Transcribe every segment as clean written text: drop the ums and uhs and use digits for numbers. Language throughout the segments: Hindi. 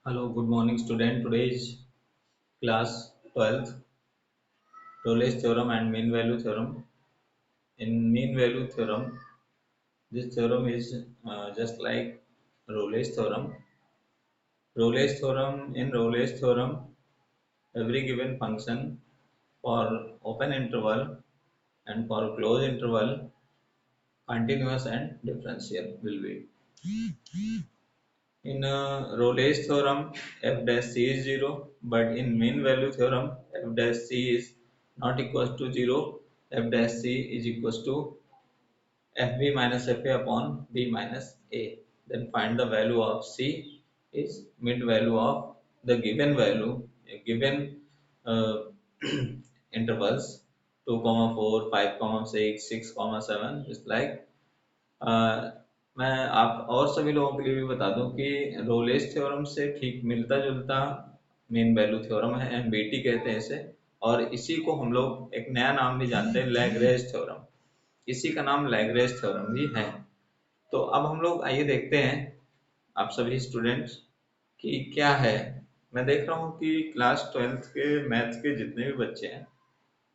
Hello, good morning, student. Today is class 12th, Rolle's theorem and mean value theorem. In mean value theorem, this theorem is just like Rolle's theorem. Rolle's theorem, every given function for open interval and for closed interval, continuous and differential will be. In Rolle's theorem, f dash c is 0, but in mean value theorem, f dash c is not equals to 0, f dash c is equals to fb minus fa upon b minus a. Then find the value of c is mid value of the given value, given uh, intervals 2, 4, 5, 6, 6, 7 is like मैं आप और सभी लोगों के लिए भी बता दूं कि रोलेस थ्योरम से ठीक मिलता जुलता मीन वैल्यू थ्योरम है, एमबीटी कहते हैं इसे। और इसी को हम लोग एक नया नाम भी जानते हैं, लैग्रेंज थ्योरम। इसी का नाम लैग्रेंज थ्योरम भी है। तो अब हम लोग आइए देखते हैं आप सभी स्टूडेंट्स कि क्या है। मैं देख रहा हूँ कि क्लास 12th के मैथ्स के जितने भी बच्चे हैं,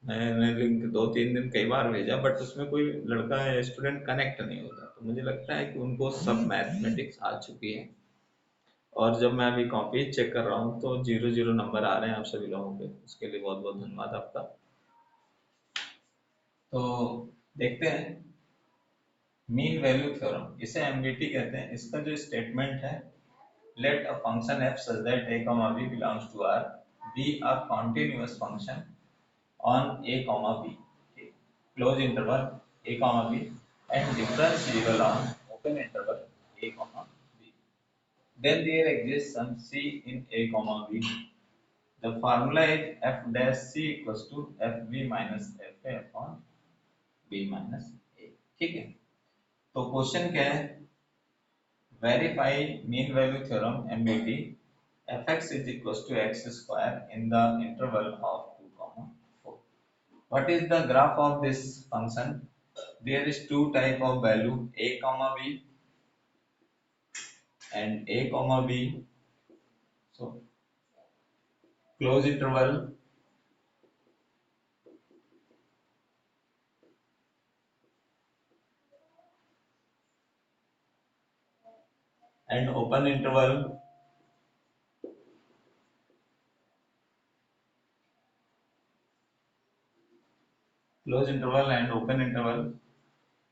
मैंने लिंक 2-3 दिन कई बार भेजा, बट उसमें कोई लड़का या स्टूडेंट कनेक्ट नहीं होता। तो मुझे लगता है कि उनको सब मैथमेटिक्स आ चुकी है। और जब मैं अभी कॉपी चेक कर रहा हूँ तो 0-0 नंबर आ रहे हैं आप सभी लोगों के, उसके लिए बहुत बहुत धन्यवाद आपका। तो देखते हैं मीन वैल्यू थ्योरम, इसे एमवीटी कहते हैं। इसका जो स्टेटमेंट है, let a function f such that a, b belongs to R be a continuous function on a, b, close interval a, b, and differentiable on open interval a, b. Then there exists some c in a, b. The formula is f dash c equals to fb minus fa upon b minus a। ठीक है, तो क्वेश्चन क्या है? Verify mean value theorem MBT fx is equals to x square in the interval of 2, 4. What is the graph of this function? There is two type of value, a, b and a, b. So close interval and open interval. Close interval and open interval.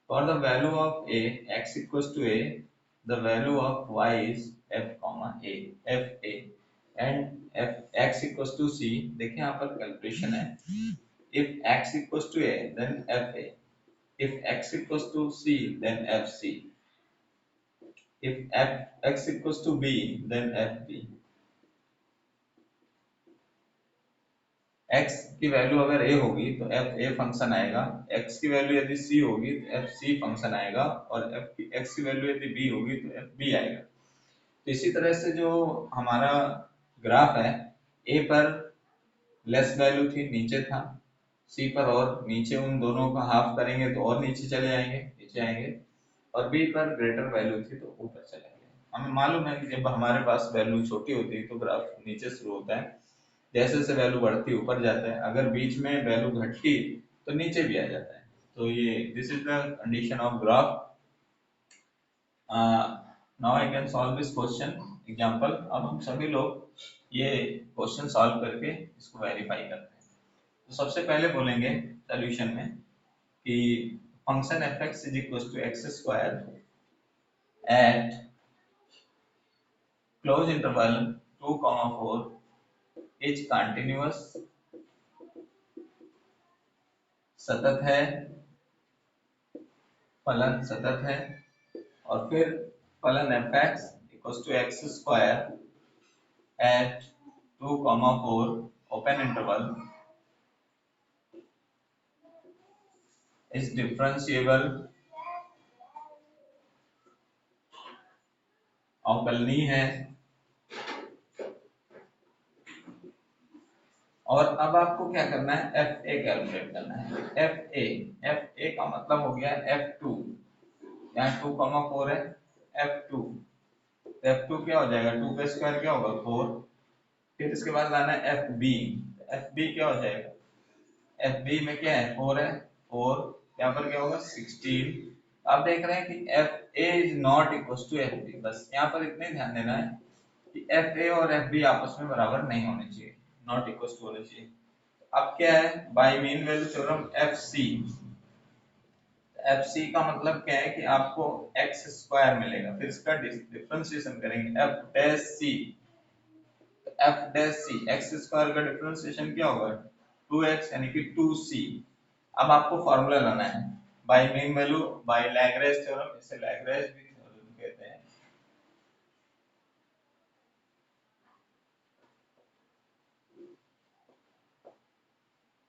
For the value of a, x equals to a, the value of y is f comma a, f a, and f x equals to c। देखिए यहाँ पर कैलकुलेशन है, if x equals to a then f a, if x equals to c then f c, if f x equals to b then f b। x की वैल्यू अगर a होगी तो f a फंक्शन आएगा, x की वैल्यू यदि c होगी तो f c फंक्शन आएगा, और x की वैल्यू यदि b होगी तो f b आएगा। तो इसी तरह से जो हमारा ग्राफ है, a पर लेस वैल्यू थी, नीचे था, c पर और नीचे, उन दोनों का हाफ करेंगे तो और नीचे चले जाएंगे, नीचे आएंगे, और b पर ग्रेटर वैल्यू थी तो ऊपर चले गए। हमें मालूम है कि जब हमारे पास वैल्यू छोटी होती है तो ग्राफ नीचे शुरू होता है, जैसे जैसे वैल्यू बढ़ती ऊपर जाता है, अगर बीच में वैल्यू घटती तो नीचे भी आ जाता है। तो ये this is the condition of graph. Now I can solve this question example. अब हम सभी लोग ये क्वेश्चन सॉल्व करके इसको वेरीफाई करते हैं। तो सबसे पहले बोलेंगे सॉल्यूशन में कि function f x is equal to x square at close interval 2, 4 is continuous, सतत है, फलन सतत है, और फिर फलन f x equal to x square at 2, 4 open interval is differentiable, अवकलनीय है। और अब आपको क्या करना है, एफ ए कैलकुलेट करना है। एफ ए का मतलब हो गया एफ टू, यहाँ 2, 4 है, एफ टू F2 क्या हो जाएगा, 2 का स्क्वायर क्या होगा 4। फिर इसके बाद लाना है FB। FB क्या हो जाएगा, FB में क्या है 4 है, 4 यहाँ पर क्या होगा 16। आप देख रहे हैं कि FA is not equal to FB, बस यहाँ पर इतने ध्यान देना है कि FA और FB आपस में बराबर नहीं होने चाहिए, नॉट इक्वल टू होने चाहिए। अब क्या है, by mean value theorem FC। FC का मतलब क्या है कि आपको x स्क्वायर मिलेगा, फिर इसका डिफरेंशिएशन करेंगे f dash c। f dash c x square का डिफरेंशिएशन क्या होगा 2x यानी कि 2c। अब आपको फॉर्मूला लाना है by mean value by Lagrange theorem, इसे लैग्रेंज भी थ्योरम कहते हैं।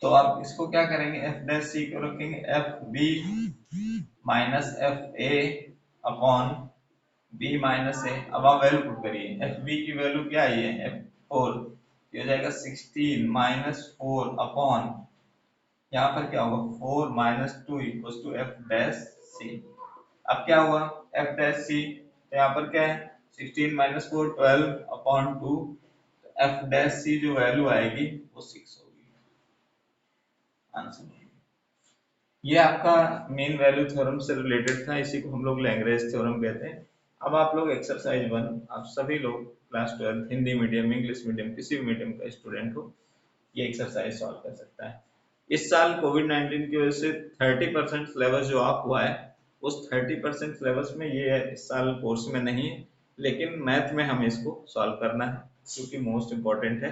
तो आप इसको क्या करेंगे, f डैश c को रखेंगे fb minus fa upon b minus a। अब आप वैल्यू पुट करिए, fb की वैल्यू क्या आई है f4, ये हो जाएगा 16 माइनस 4 अपॉन यहाँ पर क्या होगा 4 minus 2 equal to f dash c। अब क्या हुआ f डैश c, तो यहाँ पर क्या है 16 minus 4 12 upon 2, f dash c जो वैल्यू आएगी वो 6 होगी आंसर। ये आपका मेन वैल्यू थ्योरम से रिलेटेड था, इसी को हम लोग लैग्रेंज थ्योरम कहते हैं। अब आप लोग एक्सरसाइज 1, आप सभी लोग class 12 Hindi medium English medium किसी भी मीडियम का स्टूडेंट हो ये एक्सरसाइज सॉल्व कर सकता है। इस साल कोविड-19 की वजह से 30% सिलेबस जो ऑफ हुआ है, उस 30% सिलेबस में ये इस साल कोर्स में नहीं है, लेकिन मैथ में हमें इसको सॉल्व करना है क्योंकि मोस्ट इम्पोर्टेंट है।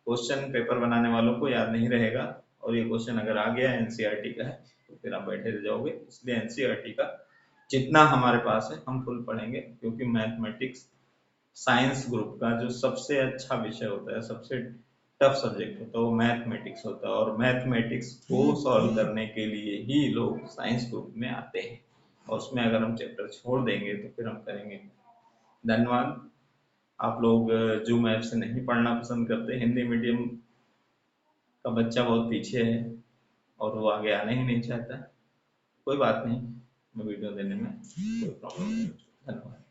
क्वेश्चन पेपर बनाने वालों को याद नहीं रहेगा, और ये क्वेश्चन अगर आ गया एनसीईआरटी का है तो फिर आप बैठे रह जाओगे। इसलिए एनसीईआरटी का जितना हमारे पास है हम फुल पढ़ेंगे, क्योंकि मैथमेटिक्स साइंस ग्रुप का जो सबसे अच्छा विषय होता है, सबसे टफ सब्जेक्ट होता है वो मैथमेटिक्स होता है, और मैथमेटिक्स को सॉल्व करने के लिए ही लोग साइंस ग्रुप में आते हैं, और उसमें अगर हम चैप्टर छोड़ देंगे तो फिर हम करेंगे। धन्यवाद। आप लोग जो मैथ से नहीं पढ़ना पसंद करते, हिंदी मीडियम का बच्चा बहुत पीछे है और वो आगे आना ही नहीं चाहता, कोई बात नहीं, मैं वीडियो देने में कोई प्रॉब्लम नहीं। धन्यवाद।